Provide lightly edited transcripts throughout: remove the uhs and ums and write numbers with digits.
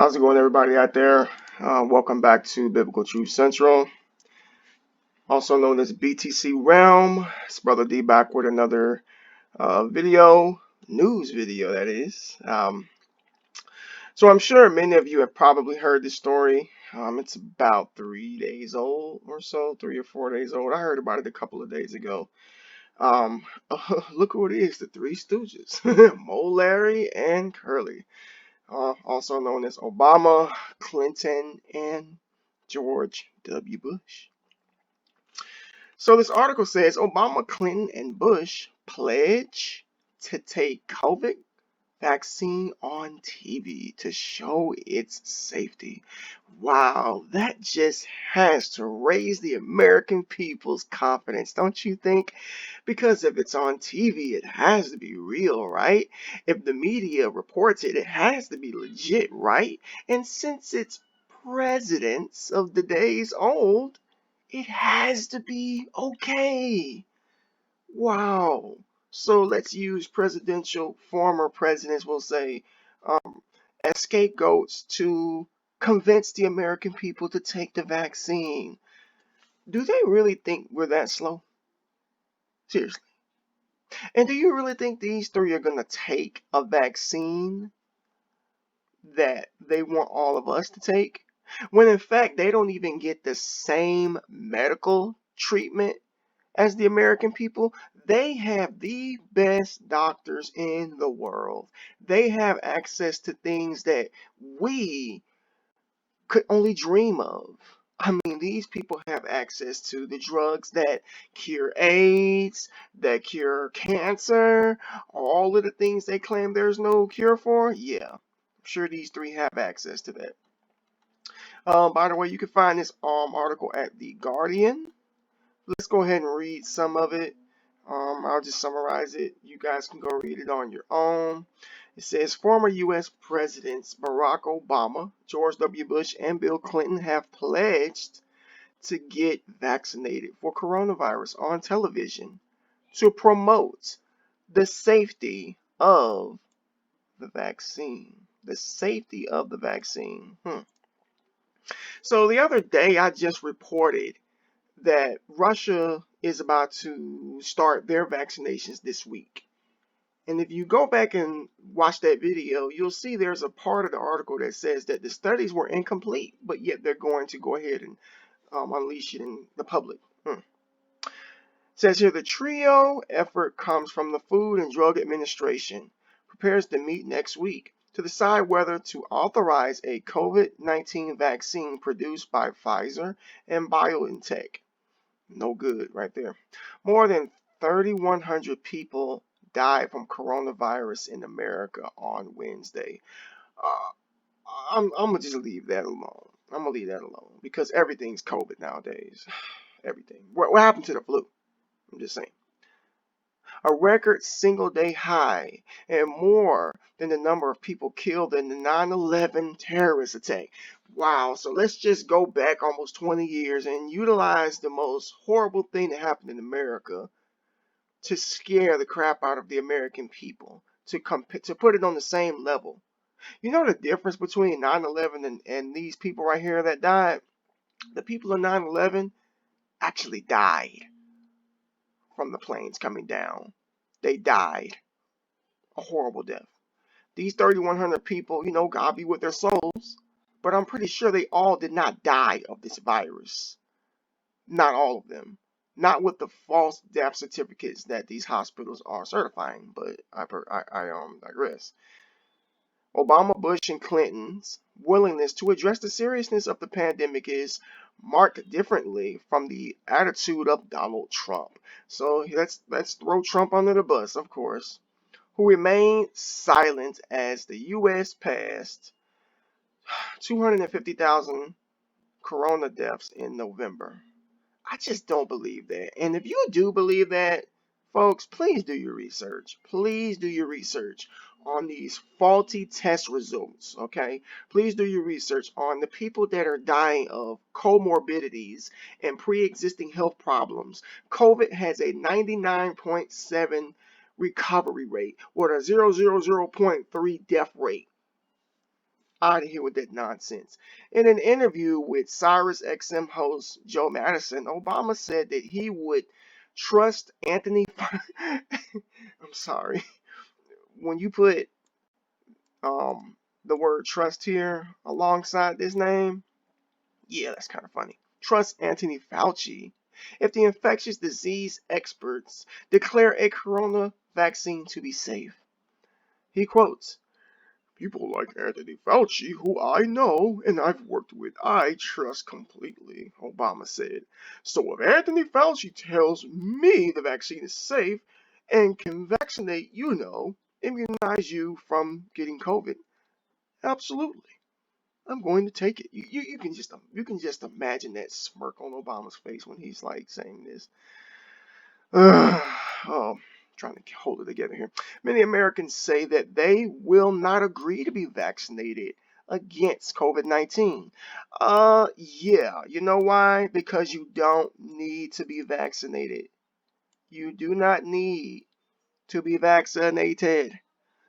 How's it going, everybody out there? Welcome back to Biblical Truth Central, also known as BTC Realm. It's Brother D back with another news video, that is. So I'm sure many of you have probably heard this story. It's about 3 days old or so, 3 or 4 days old. I heard about it a couple of days ago. Um, Look who it is, the Three Stooges, Mo, Larry, and Curly. Also known as Obama, Clinton, and George W. Bush. So this article says Obama, Clinton, and Bush pledge to take COVID vaccine on TV to show its safety. Wow, that just has to raise the American people's confidence, don't you think? Because if it's on TV, it has to be real, right? If the media reports it, it has to be legit, right? And since it's presidents of the days old, it has to be okay. Wow. So let's use former presidents, we'll say, as scapegoats to convince the American people to take the vaccine. Do they really think we're that slow? Seriously. And do you really think these three are going to take a vaccine that they want all of us to take? When in fact, they don't even get the same medical treatment as the American people. They have the best doctors in the world. They have access to things that we could only dream of. I mean, these people have access to the drugs that cure AIDS, that cure cancer, all of the things they claim there's no cure for. Yeah, I'm sure these three have access to that. By the way, you can find this article at The Guardian. Let's go ahead and read some of it. I'll just summarize it. You guys can go read it on your own. It says former U.S. Presidents Barack Obama, George W. Bush, and Bill Clinton have pledged to get vaccinated for coronavirus on television to promote the safety of the vaccine. The safety of the vaccine. So the other day I just reported that Russia is about to start their vaccinations this week. And if you go back and watch that video, you'll see there's a part of the article that says that the studies were incomplete, but yet they're going to go ahead and unleash it in the public. It says here the trio effort comes from the Food and Drug Administration, prepares to meet next week to decide whether to authorize a COVID-19 vaccine produced by Pfizer and BioNTech. No good right there. More than 3,100 people died from coronavirus in America on Wednesday. I'm gonna just leave that alone. I'm gonna leave that alone because everything's COVID nowadays. Everything. What happened to the flu? I'm just saying. A record single day high and more than the number of people killed in the 9/11 terrorist attack. Wow, so let's just go back almost 20 years and utilize the most horrible thing that happened in America to scare the crap out of the American people, to put it on the same level. You know the difference between 9/11 and these people right here that died? The people in 9/11 actually died from the planes coming down. They died a horrible death. These 3,100 people, God be with their souls, but I'm pretty sure they all did not die of this virus. Not all of them. Not with the false death certificates that these hospitals are certifying, but I digress. Obama, Bush, and Clinton's willingness to address the seriousness of the pandemic is marked differently from the attitude of Donald Trump. So let's throw Trump under the bus, of course, who remained silent as the U.S. passed 250,000 corona deaths in November. I just don't believe that. And if you do believe that, folks, please do your research. Please do your research on these faulty test results, okay? Please do your research on the people that are dying of comorbidities and pre-existing health problems. COVID has a 99.7 recovery rate with a 0.003 death rate. Out of here with that nonsense. In an interview with Sirius XM host Joe Madison, Obama said that he would trust Anthony. I'm sorry. When you put the word trust here alongside this name, yeah, that's kind of funny. Trust Anthony Fauci if the infectious disease experts declare a corona vaccine to be safe. He quotes, "People like Anthony Fauci, who I know and I've worked with, I trust completely," Obama said. "So if Anthony Fauci tells me the vaccine is safe and can vaccinate, immunize you from getting COVID, absolutely. I'm going to take it." You can just imagine that smirk on Obama's face when he's like saying this. Oh, trying to hold it together here. Many Americans say that they will not agree to be vaccinated against COVID-19. Yeah, you know why? Because you don't need to be vaccinated. You do not need to be vaccinated.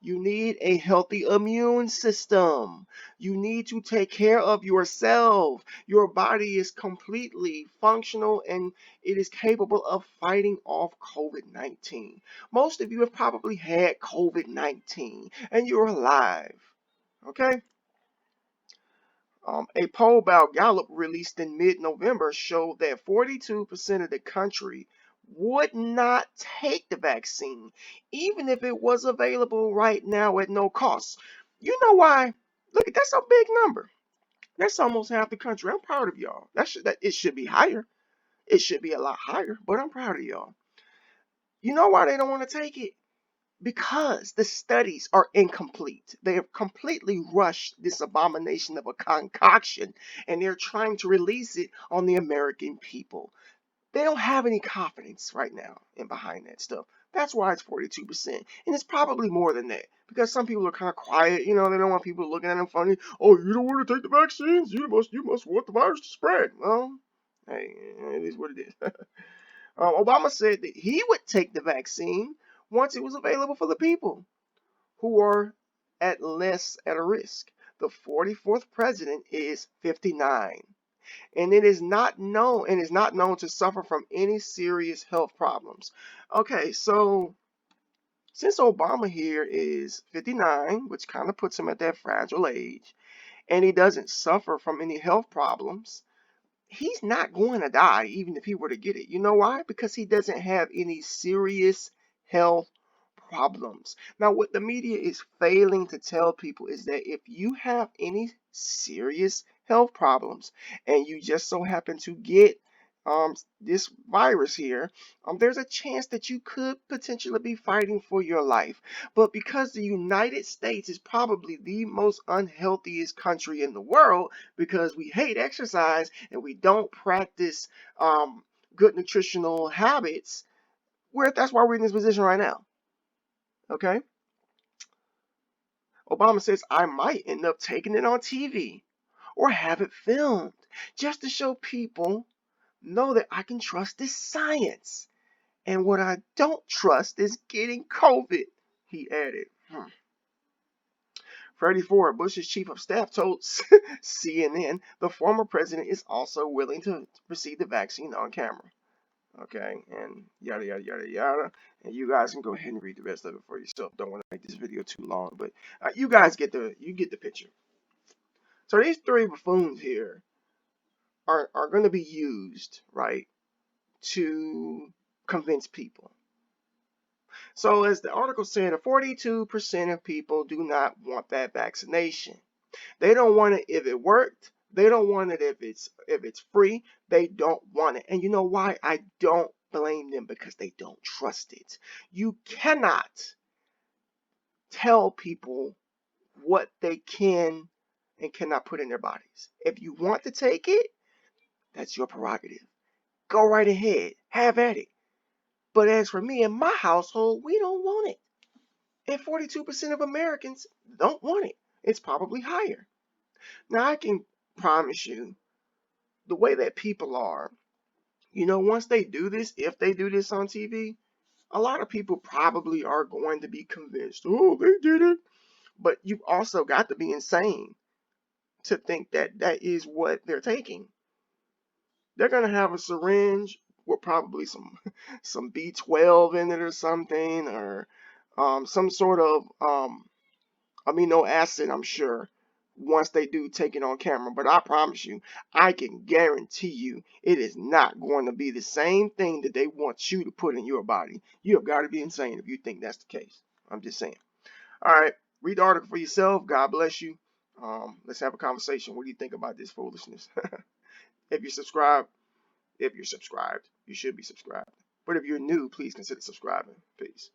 You need a healthy immune system. You need to take care of yourself. Your body is completely functional and it is capable of fighting off COVID-19. Most of you have probably had COVID-19 and you're alive. Okay? A poll by Gallup released in mid-November showed that 42% of the country would not take the vaccine, even if it was available right now at no cost. You know why? Look, that's a big number. That's almost half the country. I'm proud of y'all. It should be higher. It should be a lot higher, but I'm proud of y'all. You know why they don't want to take it? Because the studies are incomplete. They have completely rushed this abomination of a concoction and they're trying to release it on the American people. They don't have any confidence right now in behind that stuff. That's why it's 42%. And it's probably more than that. Because some people are kind of quiet, they don't want people looking at them funny. "Oh, you don't want to take the vaccines? You must want the virus to spread." Well, hey, it is what it is. Obama said that he would take the vaccine once it was available for the people who are at less at a risk. The 44th president is 59, and it is not known to suffer from any serious health problems. Okay, so since Obama here is 59, which kind of puts him at that fragile age, and he doesn't suffer from any health problems, he's not going to die even if he were to get it. You know why? Because he doesn't have any serious health problems. Now, what the media is failing to tell people is that if you have any serious health problems and you just so happen to get this virus here, there's a chance that you could potentially be fighting for your life. But because the United States is probably the most unhealthiest country in the world, because we hate exercise and we don't practice good nutritional habits, that's why we're in this position right now. Okay? Obama says I might end up taking it on TV or have it filmed just to show people know that I can trust this science. And what I don't trust is getting COVID, he added. Freddie Ford, Bush's chief of staff, told CNN the former president is also willing to receive the vaccine on camera. Okay, and yada yada yada yada. And you guys can go ahead and read the rest of it for yourself. Don't want to make this video too long, but you guys get the picture. So these three buffoons here are going to be used, right, to convince people. So as the article said, 42% of people do not want that vaccination. They don't want it if it worked. They don't want it if it's free. They don't want it. And you know why? I don't blame them, because they don't trust it. You cannot tell people what they can and cannot put in their bodies. If you want to take it, that's your prerogative. Go right ahead. Have at it. But as for me and my household, we don't want it. And 42% of Americans don't want it. It's probably higher. Now, I can promise you, the way that people are, once they do this, if they do this on TV, a lot of people probably are going to be convinced, "Oh, they did it." But you've also got to be insane to think that that is what they're taking. They're gonna have a syringe with probably some B12 in it or something, or some sort of amino acid, I'm sure, once they do take it on camera. But I promise you, I can guarantee you, it is not going to be the same thing that they want you to put in your body. You have got to be insane if you think that's the case. I'm just saying. All right, read the article for yourself. God bless you. Let's have a conversation. What do you think about this foolishness? If you subscribe, if you're subscribed, you should be subscribed. But if you're new, please consider subscribing. Peace.